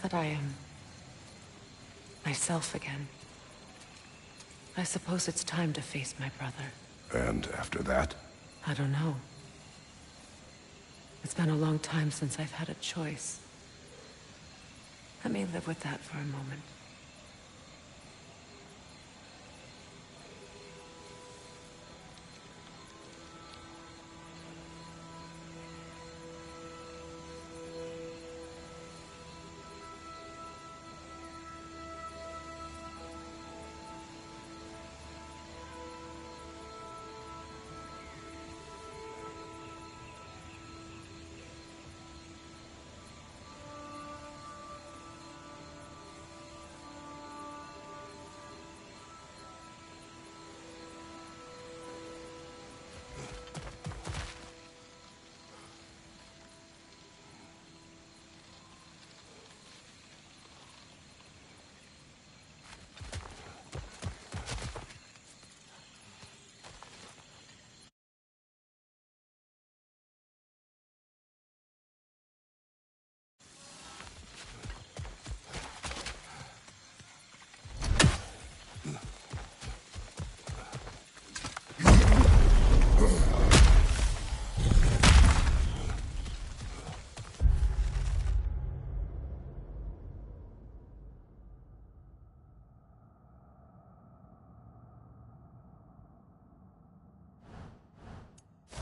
that I am myself again, I suppose it's time to face my brother. And after that? I don't know. It's been a long time since I've had a choice. Let me live with that for a moment.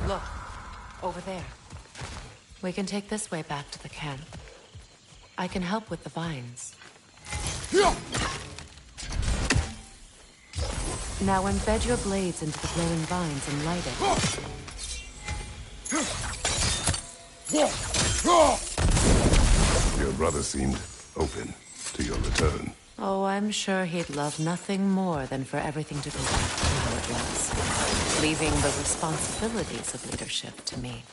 Look, over there. We can take this way back to the camp. I can help with the vines. Now embed your blades into the glowing vines and light it. Your brother seemed open to your return. Oh, I'm sure he'd love nothing more than for everything to go back to how it was, leaving the responsibilities of leadership to me.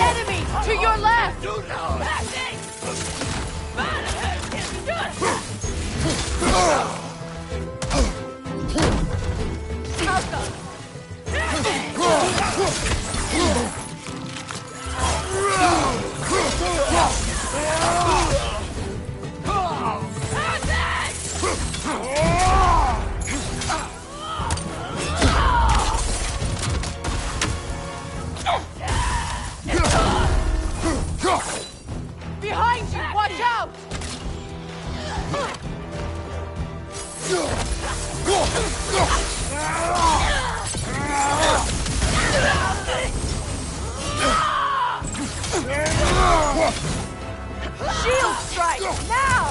Enemy to your left! Behind you! Watch out! Shield strike! Now!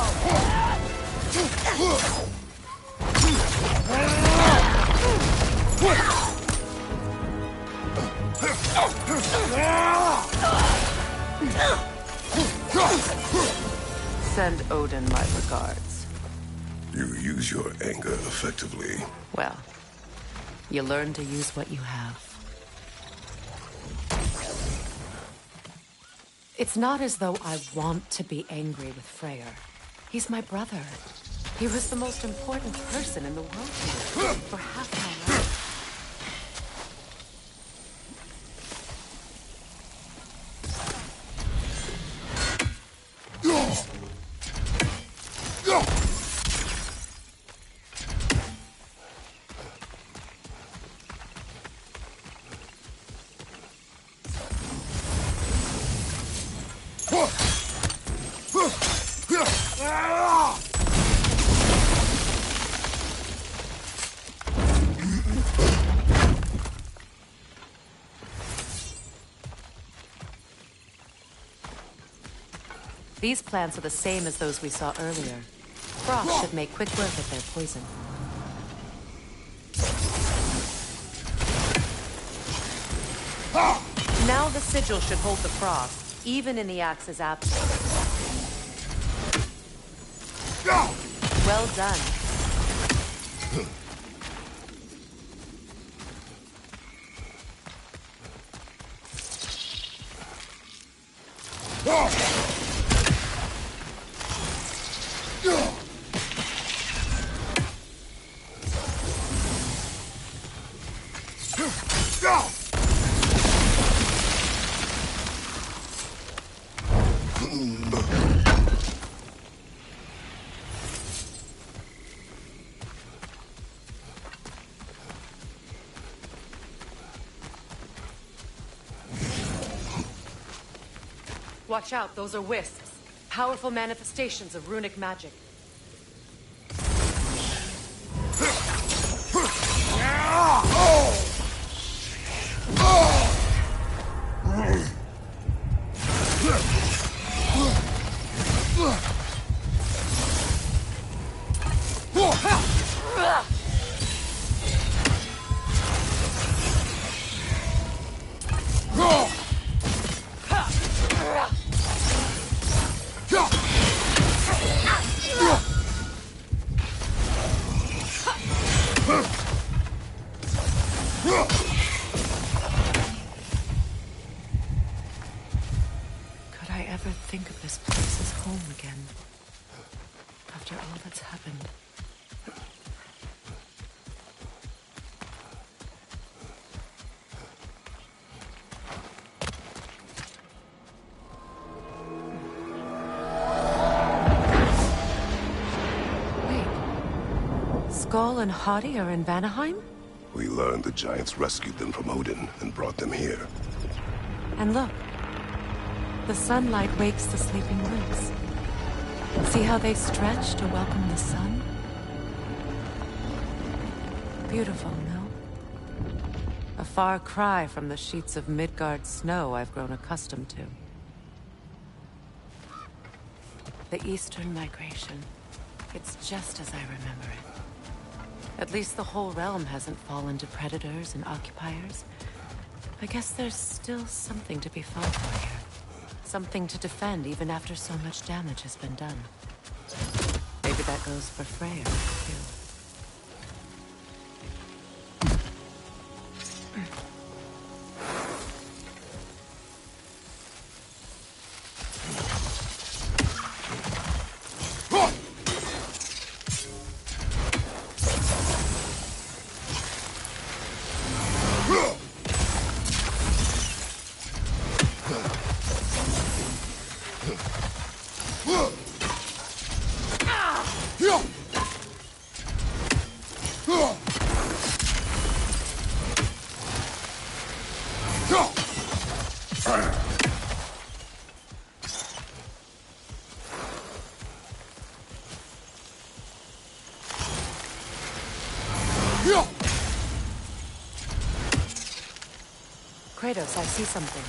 Send Odin my regards. You use your anger effectively. Well, you learn to use what you have. It's not as though I want to be angry with Freyr. He's my brother. He was the most important person in the world here for half my life. These plants are the same as those we saw earlier. Frost should make quick work of their poison. Now the sigil should hold the frost, even in the axe's absence. Well done. Watch out, those are wisps. Powerful manifestations of runic magic. Could I ever think of this place as home again? After all that's happened. Wait. Skull and Hati are in Vanaheim? We learned the giants rescued them from Odin and brought them here. And look. The sunlight wakes the sleeping woods. See how they stretch to welcome the sun? Beautiful, no? A far cry from the sheets of Midgard snow I've grown accustomed to. The Eastern Migration. It's just as I remember it. At least the whole realm hasn't fallen to predators and occupiers. I guess there's still something to be fought for here. Something to defend even after so much damage has been done. Maybe that goes for Freya, too. Kratos, I see something.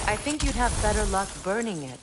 I think you'd have better luck burning it.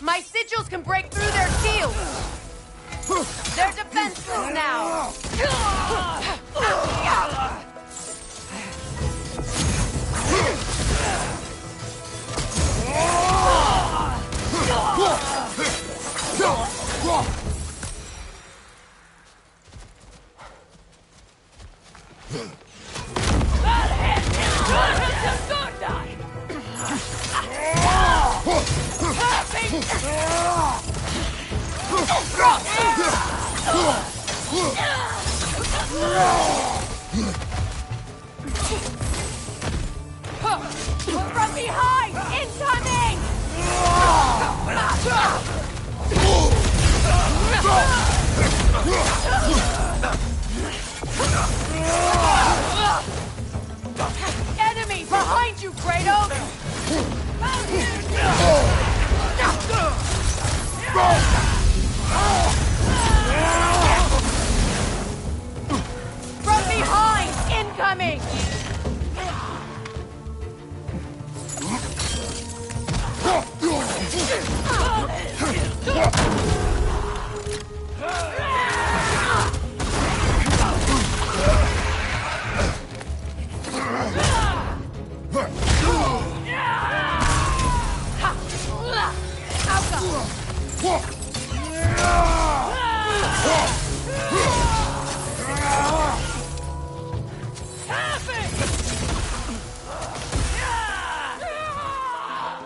My sigils can break through their shields! They're defenseless now! From behind! Incoming! Enemy behind you, Kratos! From behind! Incoming!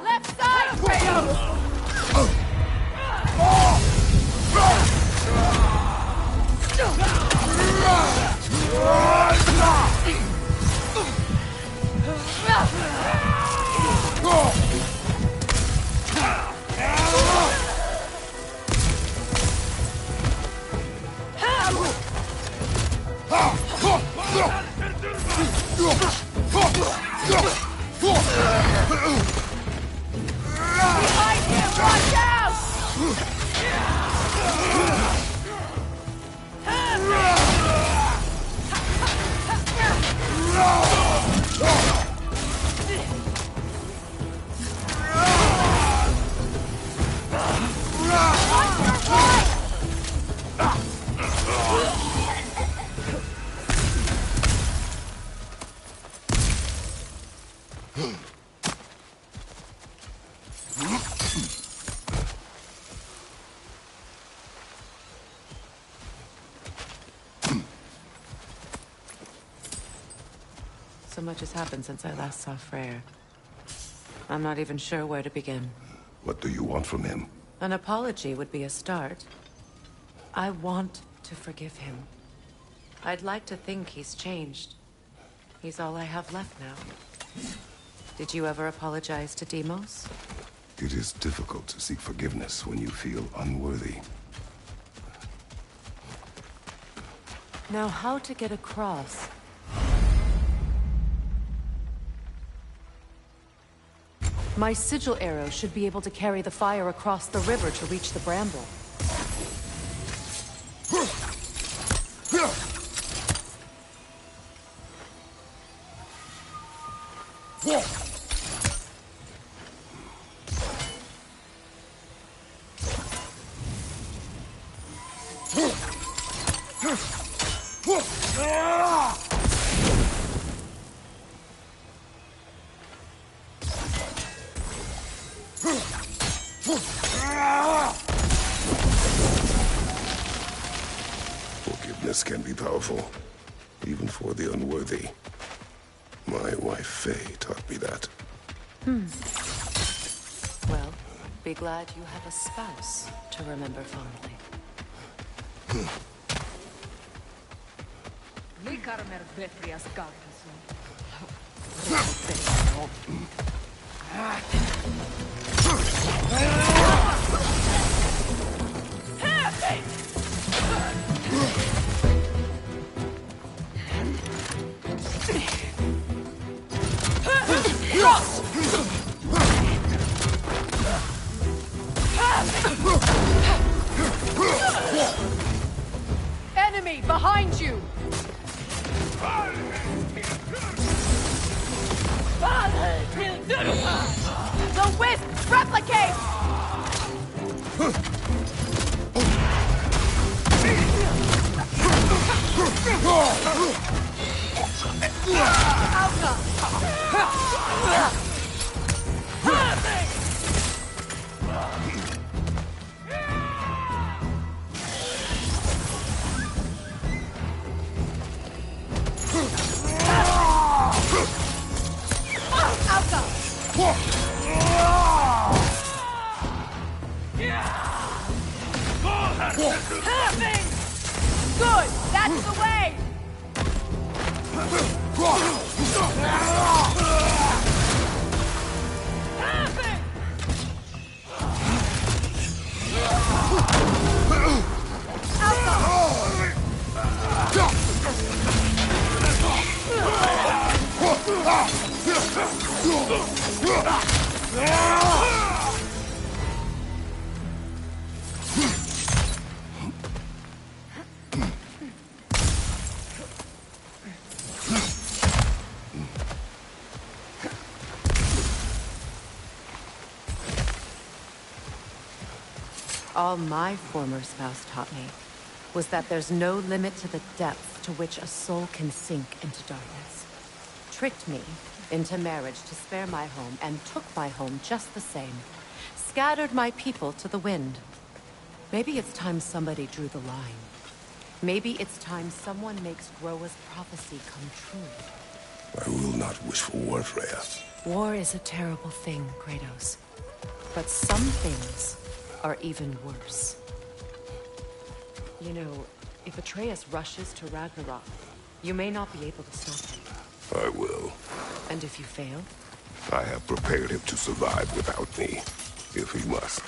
Left side, Kratos! Behind him, watch out! So much has happened since I last saw Freyr. I'm not even sure where to begin. What do you want from him? An apology would be a start. I want to forgive him. I'd like to think he's changed. He's all I have left now. Did you ever apologize to Deimos? It is difficult to seek forgiveness when you feel unworthy. Now, how to get across? My sigil arrow should be able to carry the fire across the river to reach the bramble. Forgiveness can be powerful, even for the unworthy. My wife Faye taught me that. Well, be glad you have a spouse to remember fondly. Enemy behind you! The wisp replicate! That's the way! All my former spouse taught me was that there's no limit to the depth to which a soul can sink into darkness. Tricked me into marriage to spare my home and took my home just the same. Scattered my people to the wind. Maybe it's time somebody drew the line. Maybe it's time someone makes Groa's prophecy come true. I will not wish for war, Freya. War is a terrible thing, Kratos. But some things are even worse. You know, if Atreus rushes to Ragnarok, you may not be able to stop him. I will. And if you fail? I have prepared him to survive without me, if he must.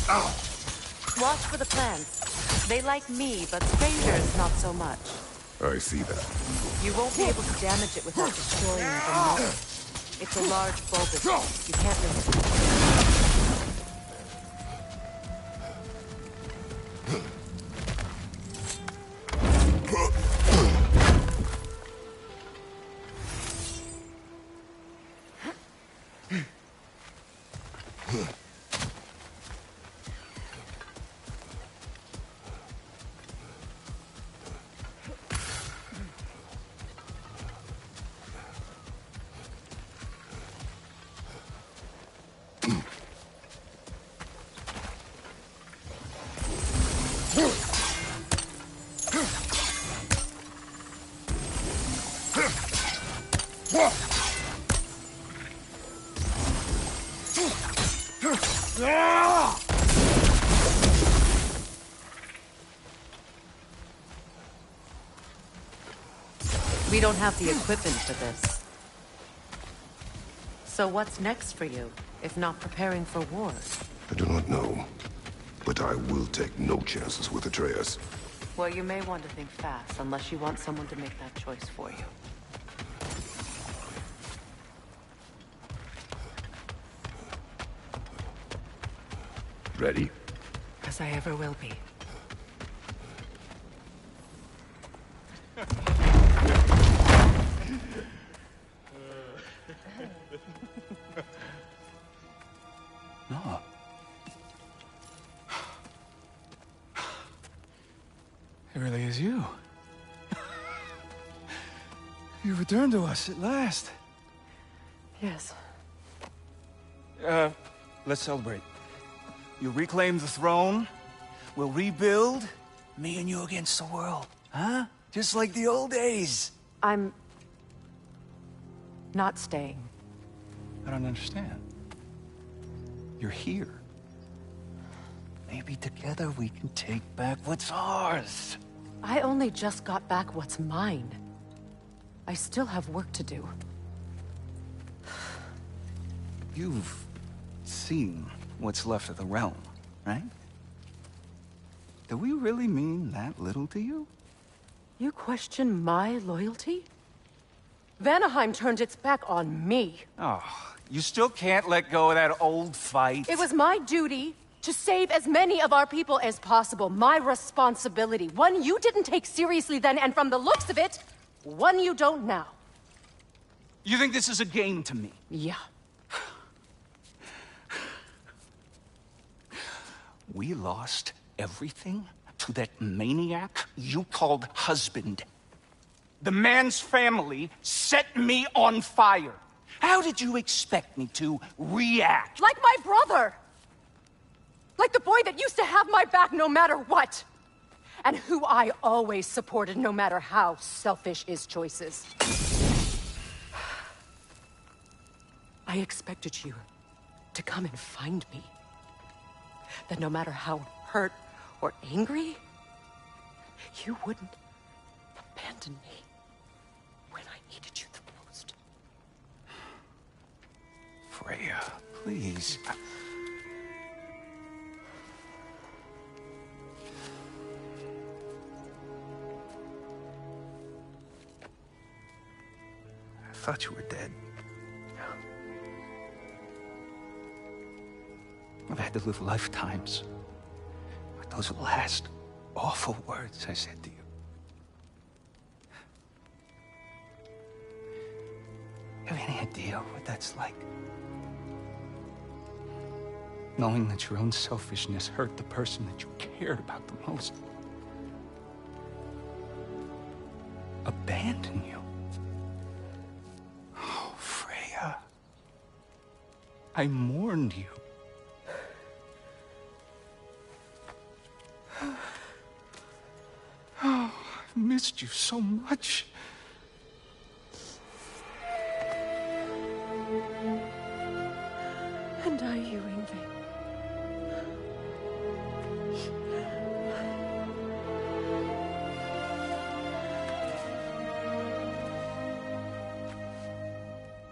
Ow! Watch for the plants. They like me, but strangers not so much. I see that. You won't be able to damage it without destroying the mold. It's a large bulbous. You can't miss it. We don't have the equipment for this. So what's next for you, if not preparing for war? I do not know, but I will take no chances with Atreus. Well, you may want to think fast, unless you want someone to make that choice for you. Ready? As I ever will be. No. It really is you. You returned to us at last. Yes. Let's celebrate. You reclaim the throne. We'll rebuild. Me and you against the world. Huh? Just like the old days. I'm not staying. I don't understand. You're here. Maybe together we can take back what's ours. I only just got back what's mine. I still have work to do. You've seen what's left of the realm, right? Do we really mean that little to you? You question my loyalty? Vanaheim turned its back on me. Oh, you still can't let go of that old fight. It was my duty to save as many of our people as possible. My responsibility. One you didn't take seriously then, and from the looks of it, one you don't now. You think this is a game to me? Yeah. We lost everything to that maniac you called husband. The man's family set me on fire. How did you expect me to react? Like my brother! Like the boy that used to have my back no matter what! And who I always supported no matter how selfish his choices. I expected you to come and find me. That no matter how hurt or angry, you wouldn't abandon me when I needed you the most. Freya, please. I thought you were dead. I've had to live lifetimes with those last awful words I said to you. You have any idea what that's like? Knowing that your own selfishness hurt the person that you cared about the most. Abandon you. Oh, Freya. I mourned you. Oh, I've missed you so much. And I, you, Ingvi.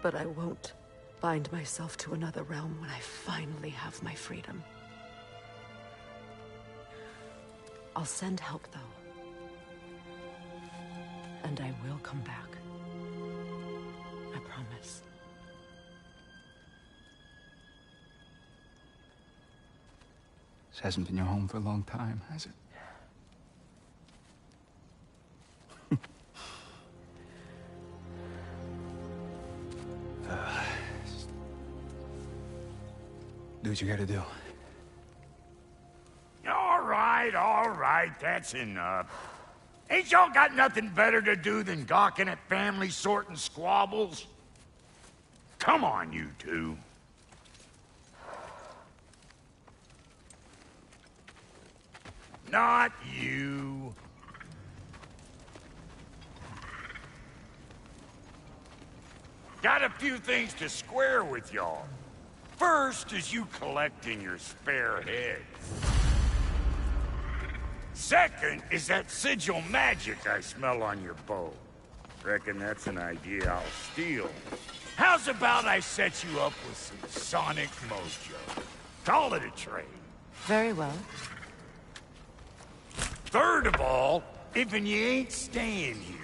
But I won't bind myself to another realm when I finally have my freedom. I'll send help, though. And I will come back. I promise. This hasn't been your home for a long time, has it? Do what you gotta do. All right, that's enough. Ain't y'all got nothing better to do than gawking at family sorting squabbles? Come on, you two. Not you. Got a few things to square with y'all. First is you collecting your spare heads. Second is that sigil magic I smell on your bow. Reckon that's an idea I'll steal. How's about I set you up with some sonic mojo? Call it a trade. Very well. Third of all, if you ain't staying here,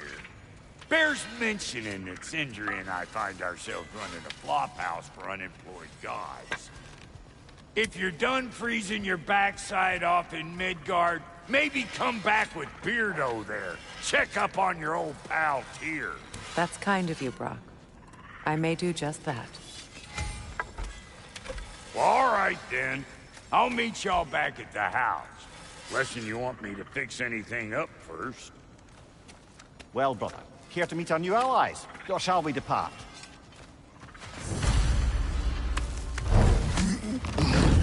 bears mentioning that Sindri and I find ourselves running a flop house for unemployed guys. If you're done freezing your backside off in Midgard, maybe come back with Beardo there. Check up on your old pal Tyr. That's kind of you, Brock. I may do just that. Well, all right then. I'll meet y'all back at the house. Unless you want me to fix anything up first. Well, brother, care to meet our new allies? Or shall we depart?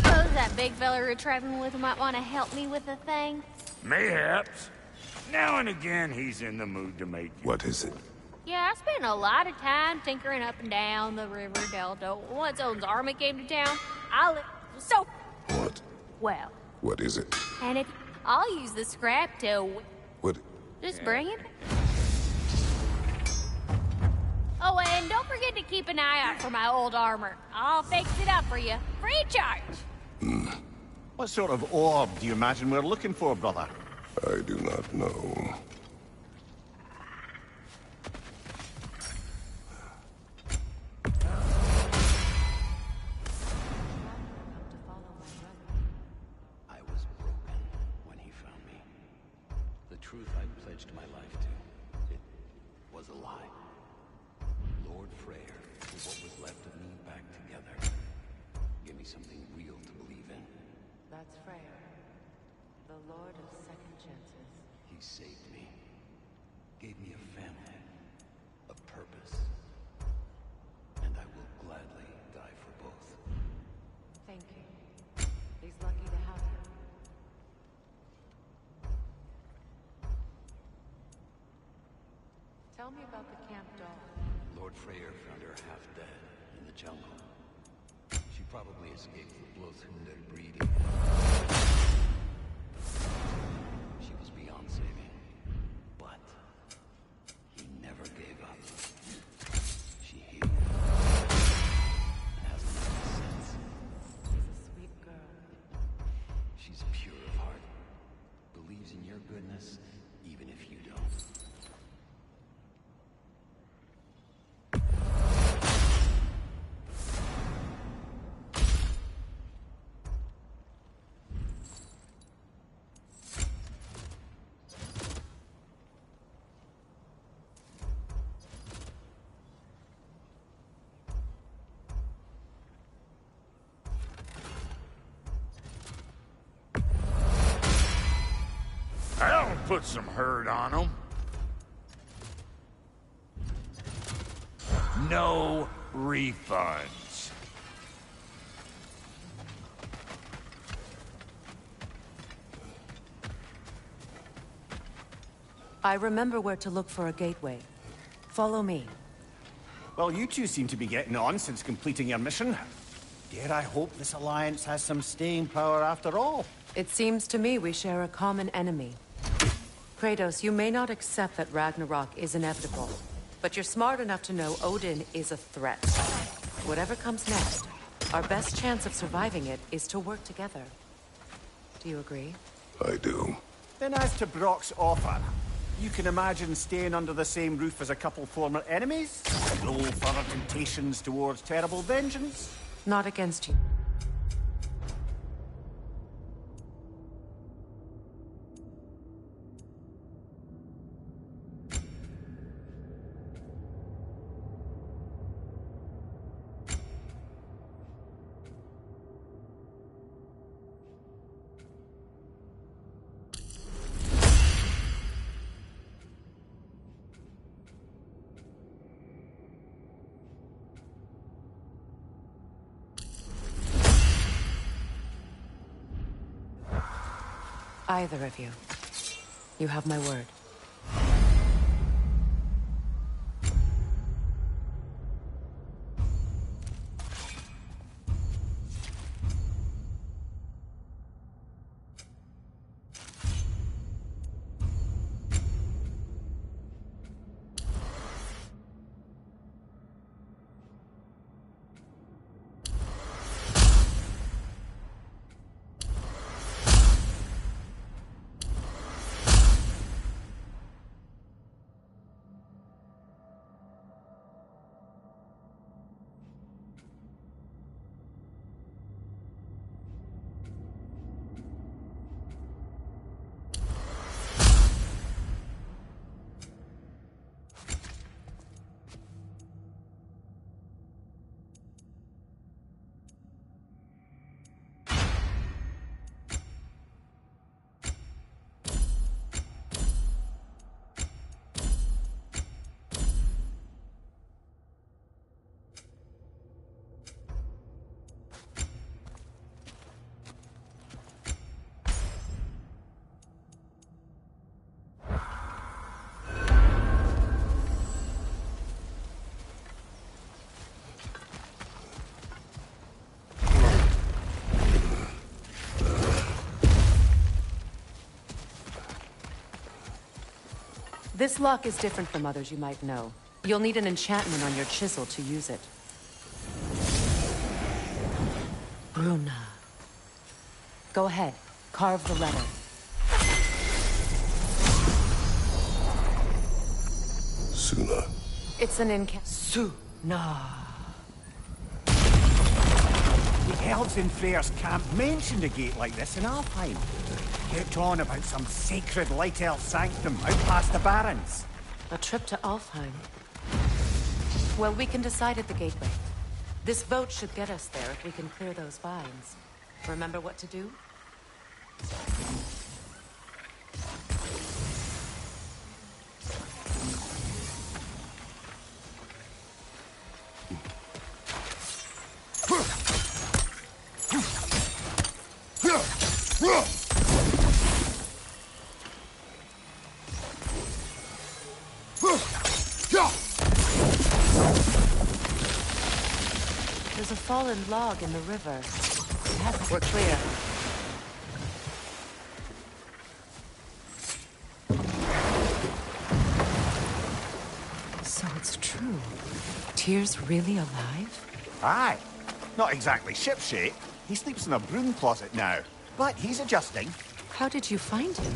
Suppose that big fella we're traveling with might want to help me with a thing. Mayhaps. Now and again, he's in the mood to make you. What is it? Yeah, I spent a lot of time tinkering up and down the river delta. Once Odin's army came to town, so... What? Well... What is it? And if... I'll use the scrap to... What? Just bring it. Oh, and don't forget to keep an eye out for my old armor. I'll fix it up for you. Free of charge. What sort of orb do you imagine we're looking for, brother? I do not know. I was broken when he found me. The truth I pledged my life to, it was a lie. Lord Freyr put what was left of me back together. Give me something real to believe in. That's Freyr, the Lord of Second Chances. He saved me. Gave me a family. A purpose. And I will gladly die for both. Thank you. He's lucky to have you. Tell me about the camp dog. Lord Freyr found her half dead in the jungle. She probably escaped the Blothhunder breeding. She was beyond saving. But he never gave up. She healed. And hasn't left since. She's a sweet girl. She's pure of heart. Believes in your goodness, even if you don't. That'll put some hurt on them. No refunds. I remember where to look for a gateway. Follow me. Well, you two seem to be getting on since completing your mission. Dare I hope this alliance has some staying power after all? It seems to me we share a common enemy. Kratos, you may not accept that Ragnarok is inevitable, but you're smart enough to know Odin is a threat. Whatever comes next, our best chance of surviving it is to work together. Do you agree? I do. Then as to Brock's offer, you can imagine staying under the same roof as a couple former enemies? No further temptations towards terrible vengeance? Not against you. Either of you. You have my word. This lock is different from others you might know. You'll need an enchantment on your chisel to use it. Bruna. Go ahead. Carve the letter. Suna. It's an Suna. The elves in Freyr's camp mentioned a gate like this in Alfheim. Kept on about some sacred light elf sanctum out past the Barrens. A trip to Alfheim. Well, we can decide at the gateway. This boat should get us there if we can clear those vines. Remember what to do? There's a fallen log in the river. It hasn't... We're clear. So it's true. Tyr's really alive? Aye. Not exactly shipshape. He sleeps in a broom closet now. But he's adjusting. How did you find him?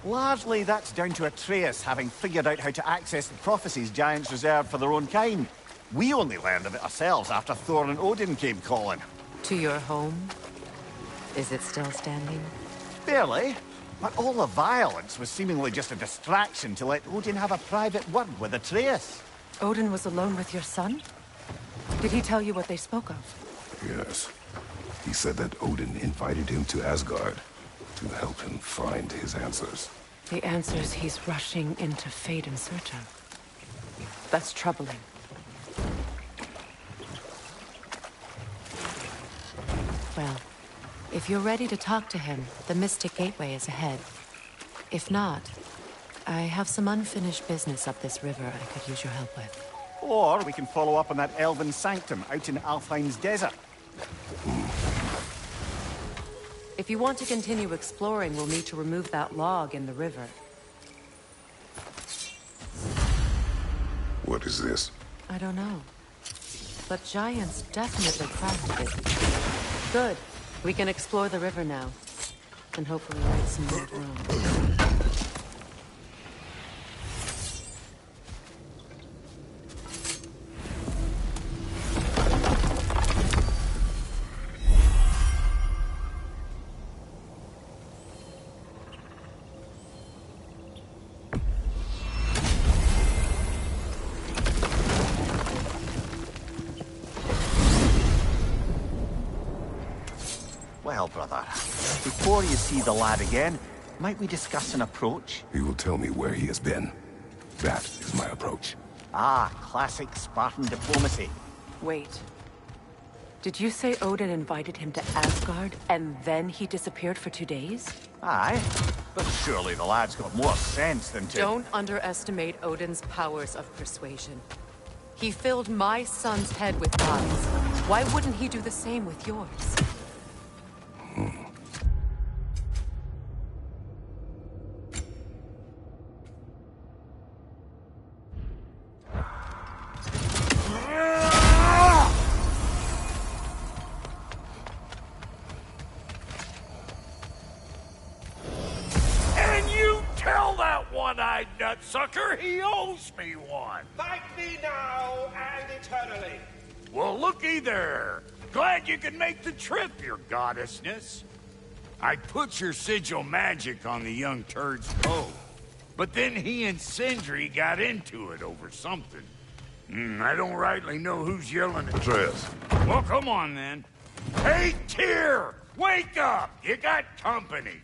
Largely, that's down to Atreus having figured out how to access the prophecies giants reserved for their own kind. We only learned of it ourselves after Thor and Odin came calling. To your home? Is it still standing? Barely. But all the violence was seemingly just a distraction to let Odin have a private word with Atreus. Odin was alone with your son? Did he tell you what they spoke of? Yes. He said that Odin invited him to Asgard to help him find his answers. The answers he's rushing into fate in search of. That's troubling. Well, if you're ready to talk to him, the Mystic Gateway is ahead. If not, I have some unfinished business up this river I could use your help with. Or we can follow up on that elven sanctum out in Alfheim's desert. If you want to continue exploring, we'll need to remove that log in the river. What is this? I don't know. But giants definitely crafted it. Good. We can explore the river now. And hopefully right some old Rome. Well, brother, before you see the lad again, might we discuss an approach? He will tell me where he has been. That is my approach. Ah, classic Spartan diplomacy. Wait. Did you say Odin invited him to Asgard, and then he disappeared for 2 days? Aye, but surely the lad's got more sense than to... Don't underestimate Odin's powers of persuasion. He filled my son's head with lies. Why wouldn't he do the same with yours? And you tell that one-eyed nutsucker he owes me one. Thank me now and eternally. Well, looky there. Glad you can make the trip, your goddessness. I put your sigil magic on the young turd's coat, but then he and Sindri got into it over something. I don't rightly know who's yelling at Atreus. Well, come on then. Hey, Tyr! Wake up! You got company.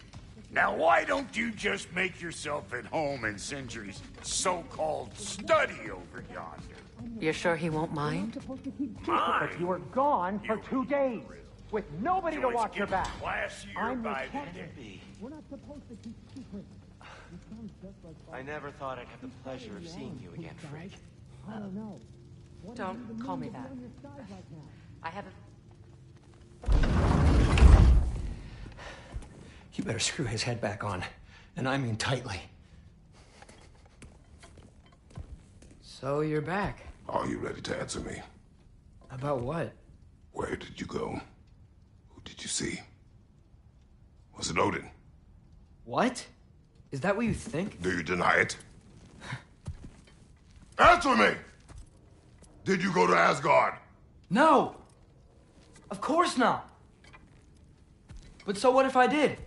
Now, why don't you just make yourself at home in Sindri's so-called study over yonder? You're sure he won't mind? Mine? You were gone for 2 days, with nobody to watch your back. Classier by the day. I never thought I'd have the pleasure of seeing you again, Frigg. Don't call me that. I haven't... You better screw his head back on, and I mean tightly. So you're back. Are you ready to answer me? About what? Where did you go? Who did you see? Was it Odin? What? Is that what you think? Do you deny it? Answer me! Did you go to Asgard? No! Of course not! But so what if I did?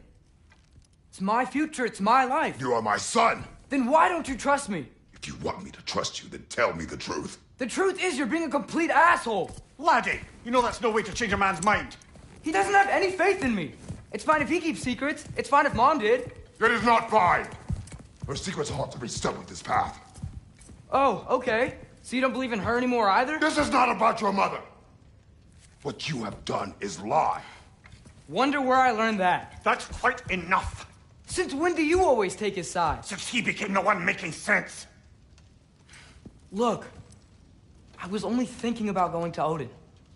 It's my future, it's my life. You are my son! Then why don't you trust me? If you want me to trust you, then tell me the truth. The truth is you're being a complete asshole! Laddie, you know that's no way to change a man's mind. He doesn't have any faith in me. It's fine if he keeps secrets. It's fine if Mom did. It is not fine! Her secrets ought to be stuck with this path. Oh, okay. So you don't believe in her anymore either? This is not about your mother! What you have done is lie. Wonder where I learned that. That's quite enough. Since when do you always take his side? Since he became the one making sense. Look, I was only thinking about going to Odin.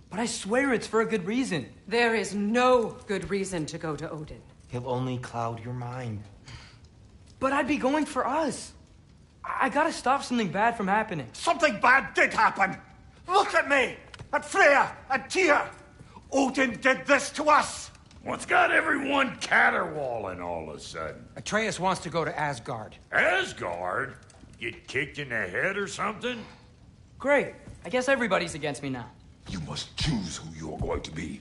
But I swear it's for a good reason. There is no good reason to go to Odin. He'll only cloud your mind. But I'd be going for us. I gotta stop something bad from happening. Something bad did happen! Look at me! At Freya! At Tyr! Odin did this to us! What's got everyone caterwauling all of a sudden? Atreus wants to go to Asgard. Asgard? Get kicked in the head or something? Great. I guess everybody's against me now. You must choose who you're going to be.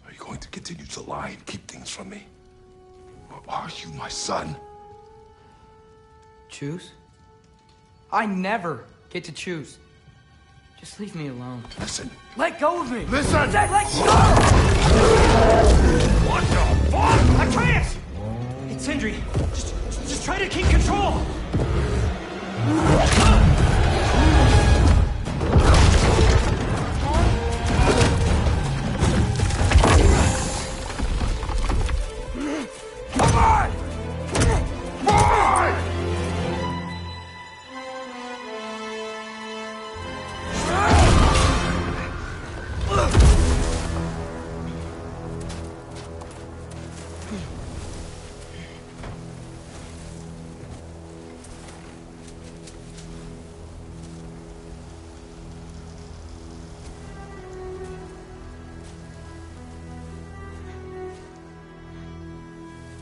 Are you going to continue to lie and keep things from me? Or are you my son? Choose? I never get to choose. Just leave me alone. Listen. Let go of me! Listen! I said let go! What the fuck? Atreus! It's Sindri. Just try to keep control! Come on! Come on!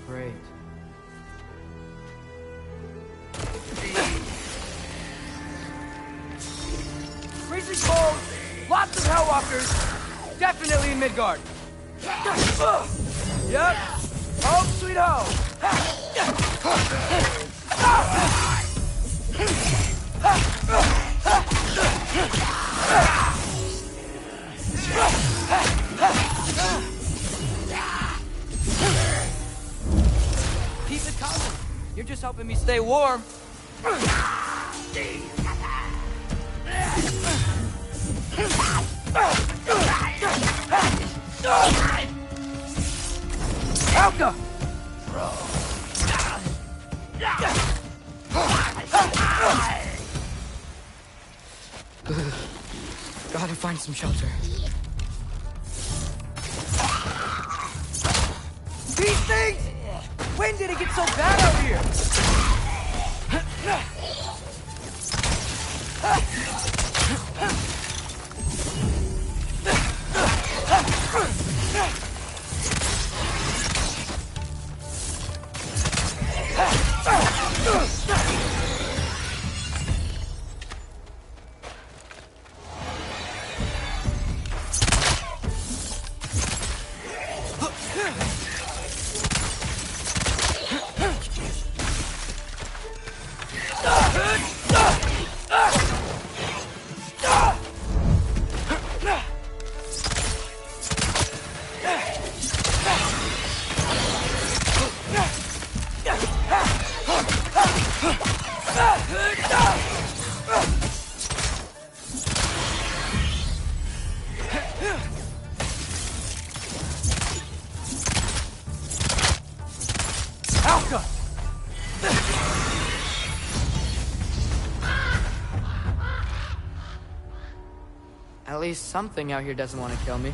Great. Freezing cold, lots of Hellwalkers, definitely in Midgard. Yep. Home sweet home. Keep it coming. You're just helping me stay warm. Helga! Gotta find some shelter. These things! When did it get so bad out here? At least something out here doesn't want to kill me.